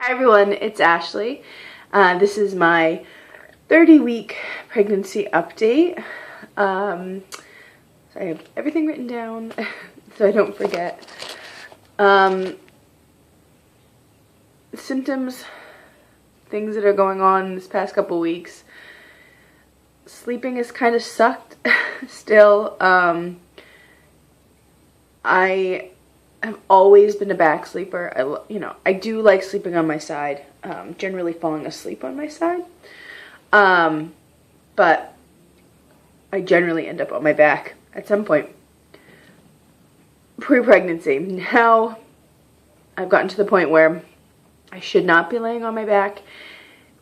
Hi everyone, it's Ashley. This is my 30-week pregnancy update. So I have everything written down so I don't forget. Symptoms, things that are going on this past couple weeks. Sleeping has kind of sucked still. I have always been a back sleeper. I do like sleeping on my side, generally falling asleep on my side. But I generally end up on my back at some point. Pre-pregnancy. Now I've gotten to the point where I should not be laying on my back,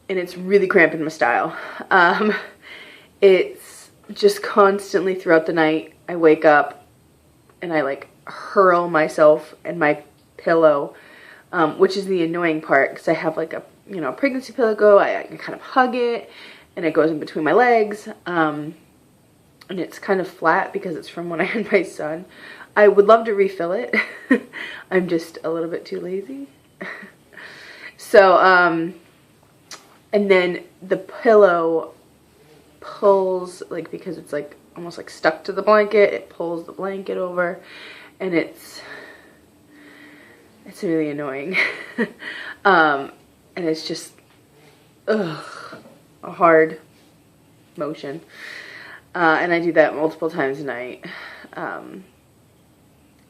and it's really cramping my style. It's just constantly throughout the night, I wake up and I like hurl myself in my pillow, which is the annoying part because I have like a pregnancy pillow. I kind of hug it and it goes in between my legs, and it's kind of flat because it's from when I had my son. I would love to refill it. I'm just a little bit too lazy. So and then the pillow pulls, like, because it's like almost like stuck to the blanket, it pulls the blanket over, and it's really annoying. And it's just a hard motion, and I do that multiple times a night, and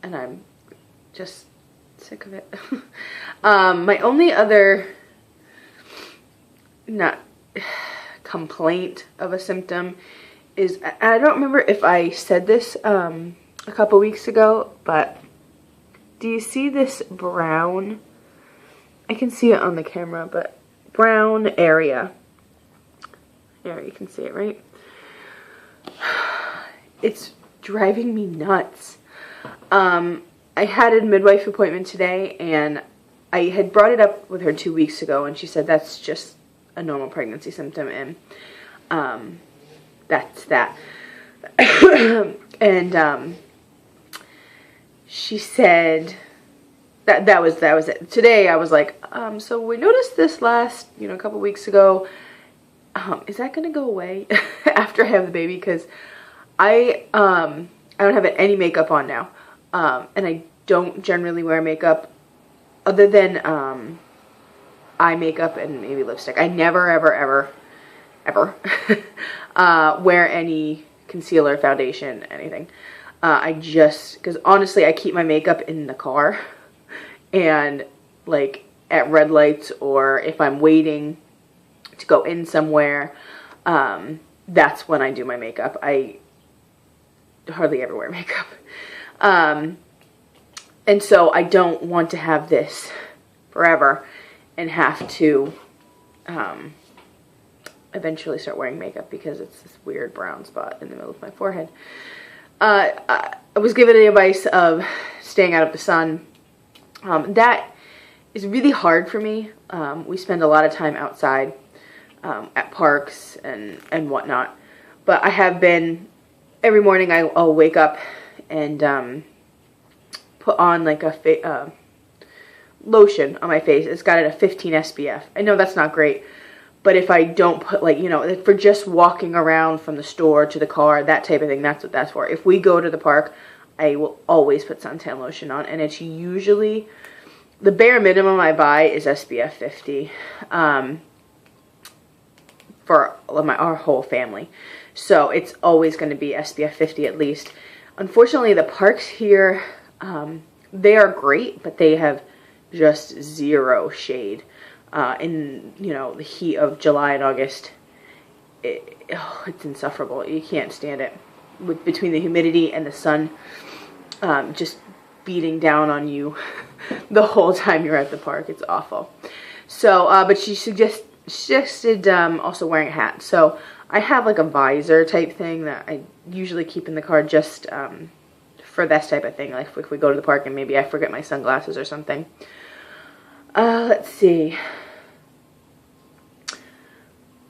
I'm just sick of it. My only other complaint of a symptom is, I don't remember if I said this a couple weeks ago, but do you see this brown? I can see it on the camera, but brown area. There, you can see it, right? It's driving me nuts. I had a midwife appointment today, and I had brought it up with her 2 weeks ago, and she said that's just a normal pregnancy symptom, and that's that. And she said that was it. Today I was like, so we noticed this last a couple weeks ago. Is that gonna go away after I have the baby? Because I don't have any makeup on now, and I don't generally wear makeup other than eye makeup and maybe lipstick. I never ever wear any concealer, foundation, anything. Because honestly, I keep my makeup in the car, and like at red lights, or if I'm waiting to go in somewhere, that's when I do my makeup. I hardly ever wear makeup. And so I don't want to have this forever and have to eventually start wearing makeup because it's this weird brown spot in the middle of my forehead. I was given the advice of staying out of the sun. That is really hard for me. We spend a lot of time outside at parks and whatnot. But I have been, every morning I'll wake up and put on like a lotion on my face. It's got a 15 SPF. I know that's not great, but if I don't put, like, for just walking around from the store to the car, that type of thing, that's what that's for. If we go to the park, I will always put suntan lotion on, and it's usually, the bare minimum I buy is SPF 50 for our whole family. So it's always going to be SPF 50 at least. Unfortunately, the parks here, they are great, but they have just zero shade. In the heat of July and August, it's insufferable. You can't stand it. Between the humidity and the sun just beating down on you the whole time you're at the park, it's awful. So, but she suggested also wearing a hat. So I have like a visor type thing that I usually keep in the car just for this type of thing, like if we go to the park and maybe I forget my sunglasses or something. Let's see.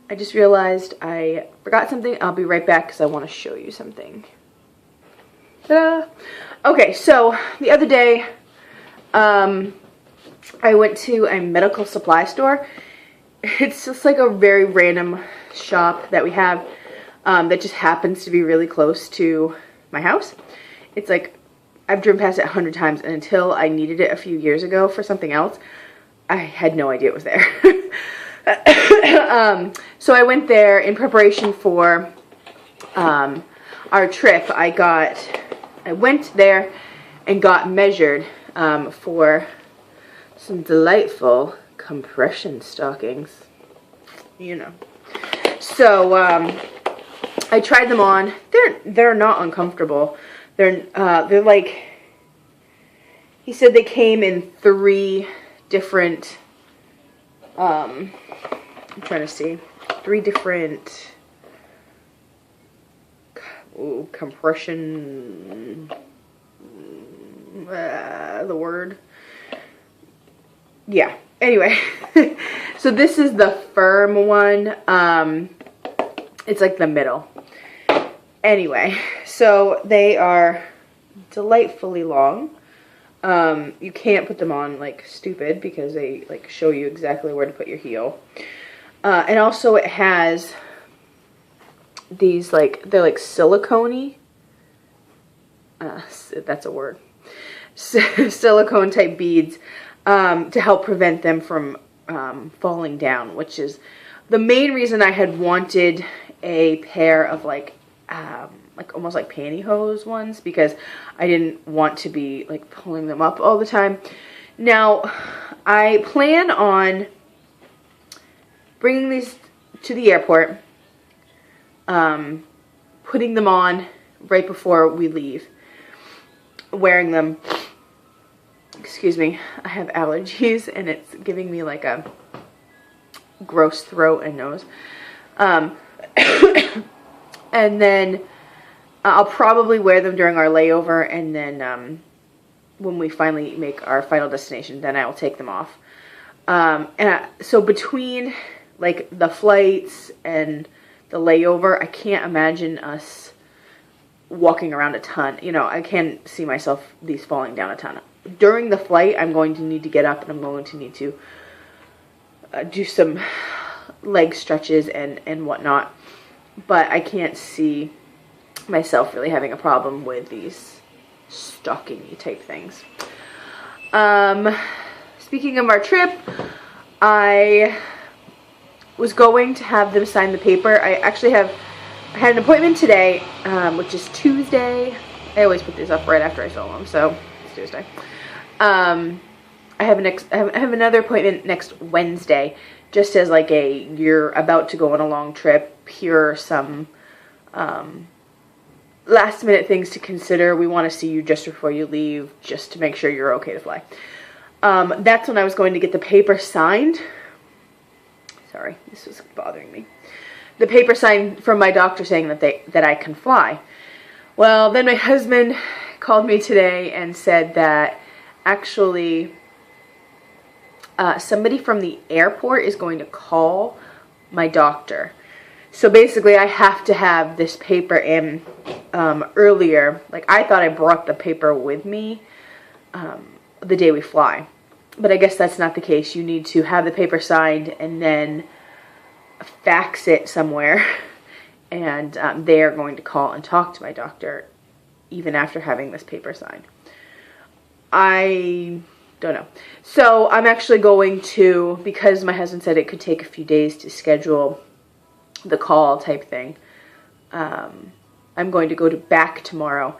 I just realized I forgot something. I'll be right back because I want to show you something. Ta-da! Okay, so the other day, I went to a medical supply store. It's just like a very random shop that we have that just happens to be really close to my house. It's like, I've driven past it 100 times, and until I needed it a few years ago for something else, I had no idea it was there. So I went there in preparation for our trip. I went there and got measured for some delightful compression stockings, you know. So I tried them on. They're not uncomfortable. They're like, he said they came in 3 different I'm trying to see, 3 different compression, the word, yeah, anyway. So this is the firm one. It's like the middle. Anyway, so they are delightfully long. You can't put them on like stupid because they like show you exactly where to put your heel. And also it has these like, they're like silicone-y, that's a word, silicone type beads to help prevent them from falling down, which is the main reason I had wanted a pair of like almost like pantyhose ones, because I didn't want to be like pulling them up all the time. Now, I plan on bringing these to the airport, putting them on right before we leave, wearing them. Excuse me, I have allergies and it's giving me like a gross throat and nose. And then I'll probably wear them during our layover, and then when we finally make our final destination, then I will take them off. So between like the flights and the layover, I can't imagine us walking around a ton. You know, I can't see myself these falling down a ton. During the flight, I'm going to need to get up and I'm going to need to do some leg stretches and whatnot. But I can't see myself really having a problem with these stocking-y type things. Speaking of our trip, I was going to have them sign the paper. I had an appointment today, which is Tuesday. I always put these up right after I film them, so it's Tuesday. I have another appointment next Wednesday, just as like you're about to go on a long trip. Here are some last minute things to consider. We want to see you just before you leave, just to make sure you're okay to fly. That's when I was going to get the paper signed. Sorry, this was bothering me. The paper signed from my doctor saying that I can fly. Well, then my husband called me today and said that actually somebody from the airport is going to call my doctor. So basically I have to have this paper in earlier. Like, I thought I brought the paper with me the day we fly. But I guess that's not the case. You need to have the paper signed and then fax it somewhere. And they are going to call and talk to my doctor even after having this paper signed. I don't know. So I'm actually going to, because my husband said it could take a few days to schedule the call type thing, I'm going to go back tomorrow,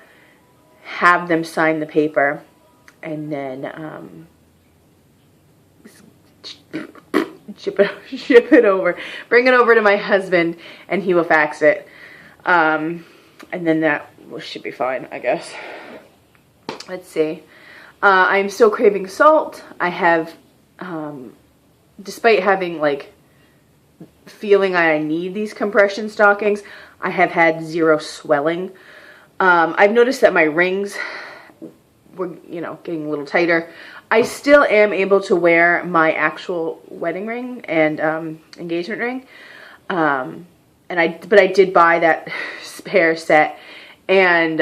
have them sign the paper, and then ship it over, bring it over to my husband, and he will fax it, and then that should be fine, I guess. Let's see. I'm still craving salt. I have, despite having like feeling I need these compression stockings, I have had zero swelling. I've noticed that my rings were, getting a little tighter. I still am able to wear my actual wedding ring and engagement ring, but I did buy that spare set, and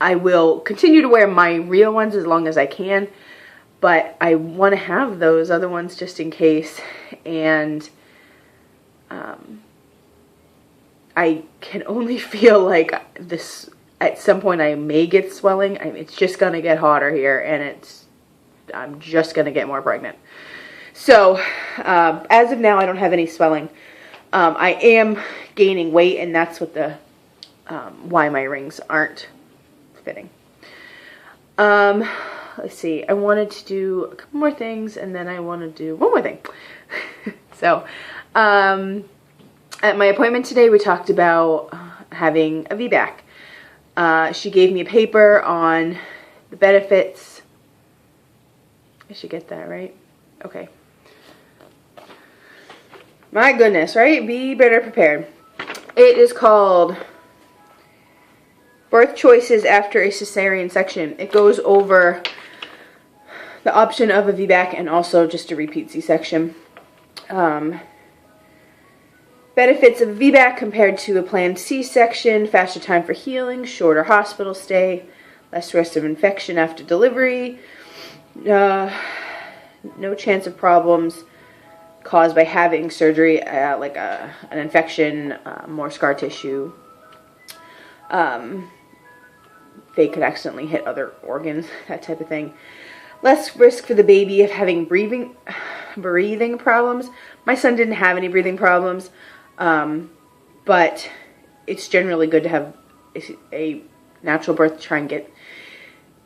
I will continue to wear my real ones as long as I can, but I want to have those other ones just in case. And I can only feel like this, at some point I may get swelling. It's just going to get hotter here, and I'm just going to get more pregnant. So, as of now, I don't have any swelling. I am gaining weight, and that's what why my rings aren't fitting. Let's see. I wanted to do a couple more things, and then I want to do one more thing. So, at my appointment today, we talked about having a VBAC. She gave me a paper on the benefits. I should get that right. Okay. My goodness, right? Be better prepared. It is called Birth Choices After a Cesarean Section. It goes over the option of a VBAC and also just a repeat C-section. Benefits of a VBAC compared to a planned C-section: faster time for healing, shorter hospital stay, less risk of infection after delivery, no chance of problems caused by having surgery, like an infection, more scar tissue. They could accidentally hit other organs, that type of thing. Less risk for the baby of having breathing problems. My son didn't have any breathing problems, but it's generally good to have a natural birth to try and get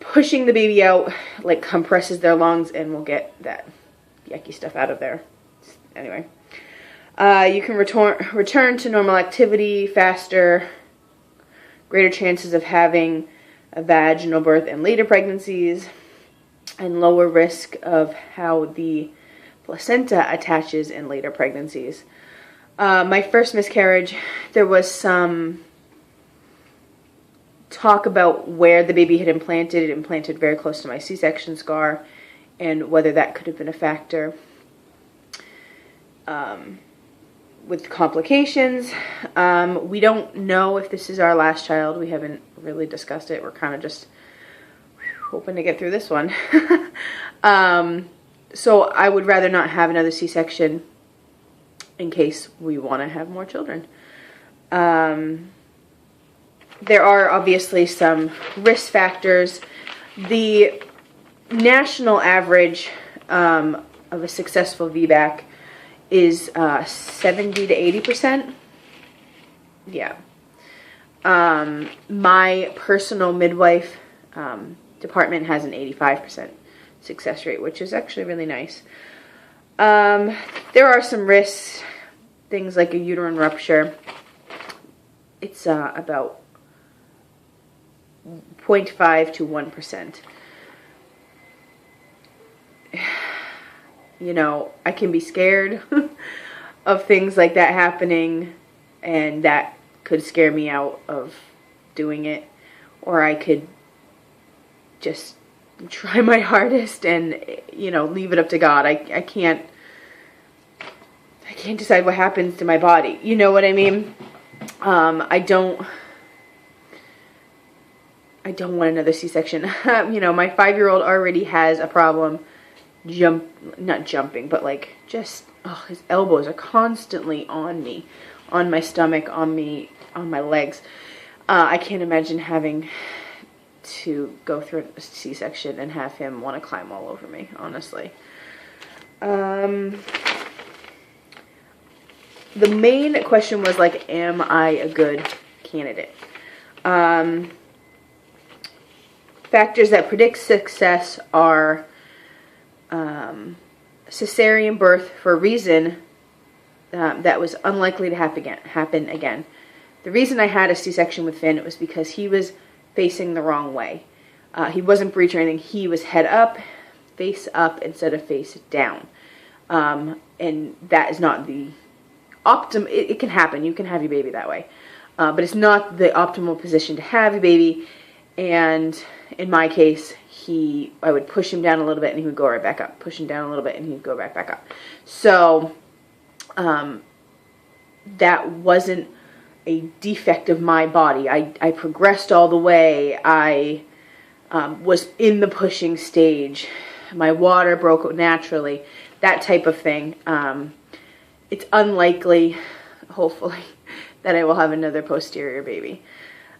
pushing the baby out, like compresses their lungs, and we'll get that yucky stuff out of there. Anyway, you can return to normal activity faster, greater chances of having a vaginal birth in later pregnancies, and lower risk of how the placenta attaches in later pregnancies. My first miscarriage, there was some talk about where the baby had implanted. It implanted very close to my C-section scar, and whether that could have been a factor. With complications, we don't know if this is our last child. We haven't really discussed it. We're kind of just hoping to get through this one. So I would rather not have another C-section in case we want to have more children. There are obviously some risk factors. The national average of a successful VBAC is 70 to 80%. Yeah. My personal midwife department has an 85% success rate, which is actually really nice. There are some risks, things like a uterine rupture. It's about 0.5 to 1%. You know, I can be scared of things like that happening, and that could scare me out of doing it. Or I could just try my hardest and, you know, leave it up to God. I can't decide what happens to my body. You know what I mean? I don't want another C-section. You know, my 5-year-old already has a problem not jumping, but like just, his elbows are constantly on me, on my stomach, on my legs. I can't imagine having to go through a C-section and have him want to climb all over me, honestly. The main question was like, am I a good candidate? Factors that predict success are cesarean birth for a reason that was unlikely to happen again. The reason I had a C-section with Finn was because he was facing the wrong way. He wasn't breech or anything. He was head up, face up instead of face down. And that is not the optimum. It can happen. You can have your baby that way. But it's not the optimal position to have your baby. And in my case, I would push him down a little bit and he would go right back up. Push him down a little bit and he would go right back up. So that wasn't a defect of my body. I progressed all the way. I was in the pushing stage. My water broke naturally. That type of thing. It's unlikely, hopefully, that I will have another posterior baby.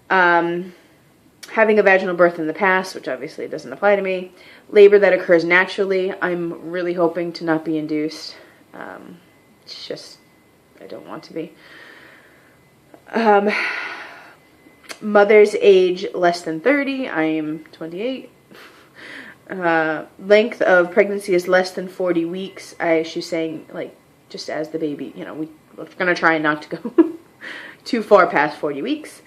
Having a vaginal birth in the past, which obviously doesn't apply to me. Labor that occurs naturally. I'm really hoping to not be induced. It's just, I don't want to be. Mother's age less than 30. I am 28. Length of pregnancy is less than 40 weeks. She's saying, like, just as the baby, you know, we're going to try not to go too far past 40 weeks.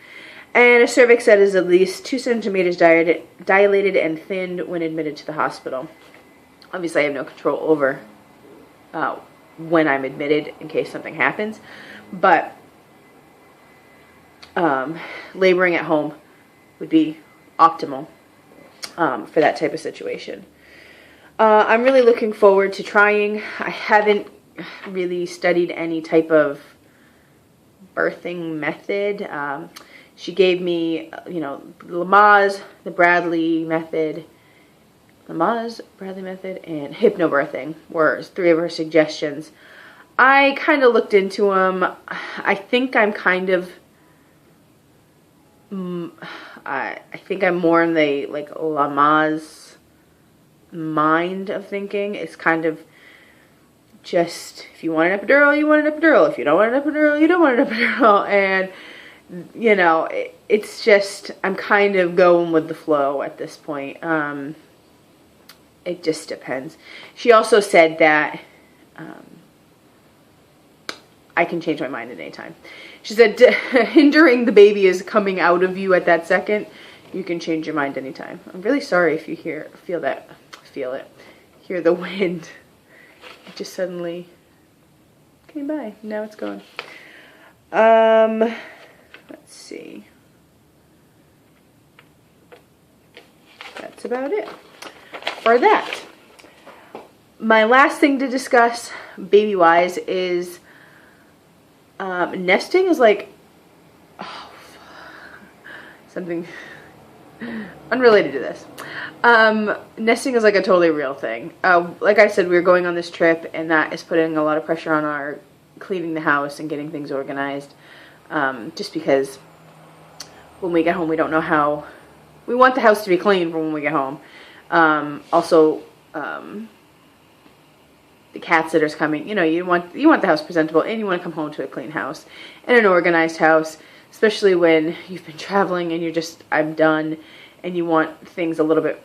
And a cervix that is at least 2 centimeters dilated and thinned when admitted to the hospital. Obviously, I have no control over when I'm admitted in case something happens. But laboring at home would be optimal for that type of situation. I'm really looking forward to trying. I haven't really studied any type of birthing method. She gave me, you know, Lamaze, the Bradley method, and hypnobirthing were 3 of her suggestions. I kind of looked into them. I think I'm kind of, I think I'm more in the, like, Lamaze mind of thinking. It's kind of just, if you want an epidural, you want an epidural. If you don't want an epidural, you don't want an epidural. And, you know, it's just, I'm kind of going with the flow at this point. It just depends. She also said that I can change my mind at any time. She said hindering the baby is coming out of you at that second. You can change your mind anytime. I'm really sorry if you hear the wind. It just suddenly came by. Now it's gone. Let's see. That's about it for that. My last thing to discuss, baby-wise, is nesting is like, something unrelated to this. Nesting is like a totally real thing. Like I said, we were going on this trip, and that is putting a lot of pressure on our cleaning the house and getting things organized. Just because when we get home, we don't know how. We want the house to be clean for when we get home. Also, the cat sitter's coming. You know, you want the house presentable, and you want to come home to a clean house and an organized house, especially when you've been traveling and you're just, I'm done, and you want things a little bit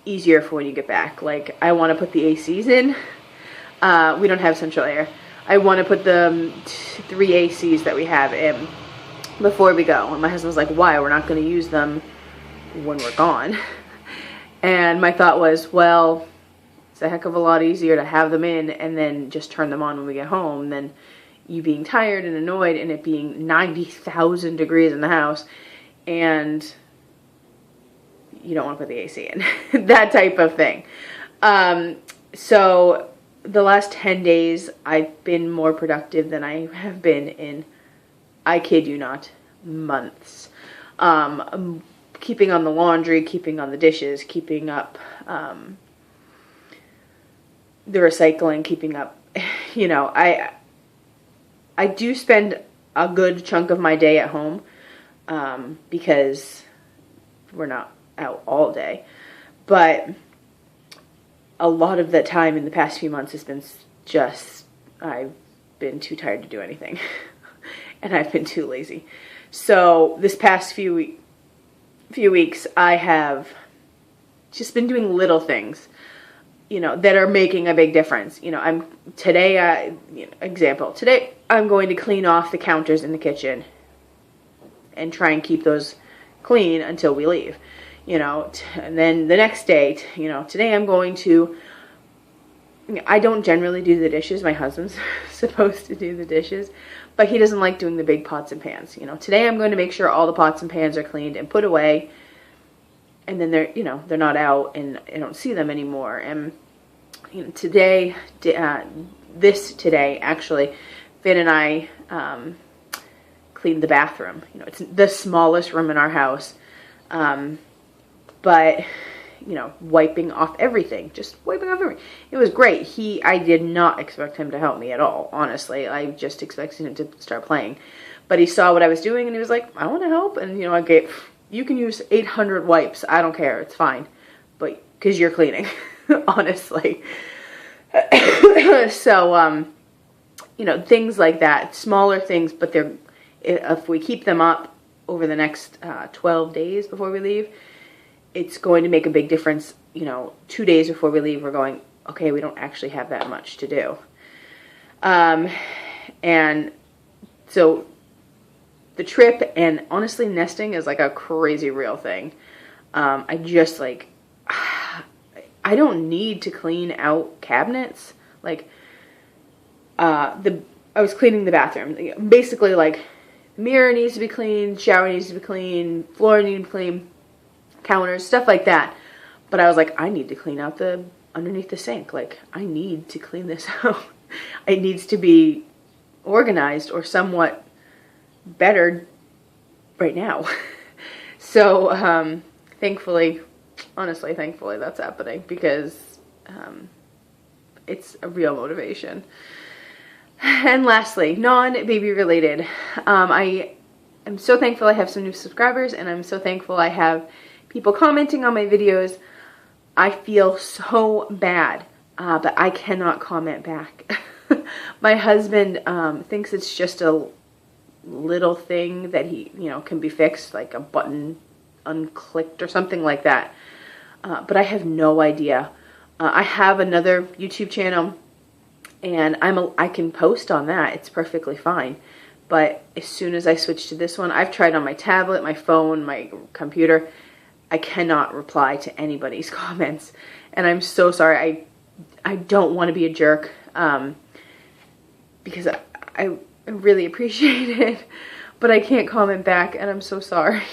easier for when you get back. Like, I want to put the ACs in. We don't have central air. I want to put the 3 ACs that we have in before we go. And my husband was like, why? We're not going to use them when we're gone. And my thought was, well, it's a heck of a lot easier to have them in and then just turn them on when we get home than you being tired and annoyed and it being 90,000 degrees in the house and you don't want to put the AC in. That type of thing. So the last 10 days, I've been more productive than I have been in, I kid you not, months. Keeping on the laundry, keeping on the dishes, keeping up the recycling, keeping up, you know, I do spend a good chunk of my day at home because we're not out all day. But a lot of that time in the past few months has been just, I've been too tired to do anything. And I've been too lazy. So this past few weeks, I have just been doing little things, you know, that are making a big difference. You know, today I'm going to clean off the counters in the kitchen and try and keep those clean until we leave. You know, and then the next day, you know, today I'm going to, I don't generally do the dishes. My husband's supposed to do the dishes, but he doesn't like doing the big pots and pans. You know, today I'm going to make sure all the pots and pans are cleaned and put away, and then they're, you know, they're not out and I don't see them anymore. And, you know, today, actually, Finn and I cleaned the bathroom. You know, it's the smallest room in our house. But, you know, wiping off everything. Just wiping off everything. It was great. I did not expect him to help me at all, honestly. I just expected him to start playing. But he saw what I was doing and he was like, I want to help. And, you know, you can use 800 wipes. I don't care. It's fine. But, because you're cleaning, honestly. So, you know, things like that. Smaller things, but if we keep them up over the next 12 days before we leave, it's going to make a big difference. You know, 2 days before we leave, we're going, okay, we don't actually have that much to do. And so the trip and honestly nesting is like a crazy real thing. I just like, I don't need to clean out cabinets. Like, I was cleaning the bathroom. Basically, like, mirror needs to be cleaned, shower needs to be cleaned, floor needs to be cleaned, counters, stuff like that. But I was like, I need to clean out underneath the sink. Like, I need to clean this out. It needs to be organized or somewhat better right now. So, thankfully, honestly, thankfully that's happening because it's a real motivation. And lastly, non-baby related, I am so thankful I have some new subscribers, and I'm so thankful I have people commenting on my videos. I feel so bad, but I cannot comment back. My husband thinks it's just a little thing that he, you know, can be fixed, like a button unclicked or something like that. But I have no idea. I have another YouTube channel, and I can post on that. It's perfectly fine. But as soon as I switch to this one, I've tried on my tablet, my phone, my computer. I cannot reply to anybody's comments, and I'm so sorry. I don't want to be a jerk, because I really appreciate it, but I can't comment back, and I'm so sorry.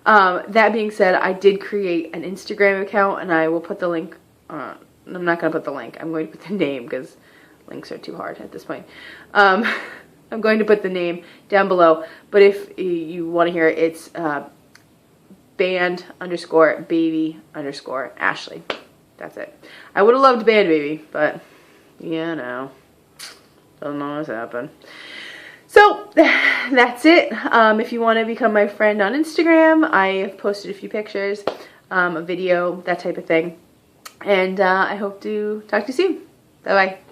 That being said, I did create an Instagram account, and I will put the link. I'm not going to put the link. I'm going to put the name because links are too hard at this point. I'm going to put the name down below, but if you want to hear it, it's band_baby_Ashley. That's it. I would have loved band baby, but yeah, no, doesn't always happen. So that's it. If you want to become my friend on Instagram, I posted a few pictures, a video, that type of thing. And I hope to talk to you soon. Bye bye.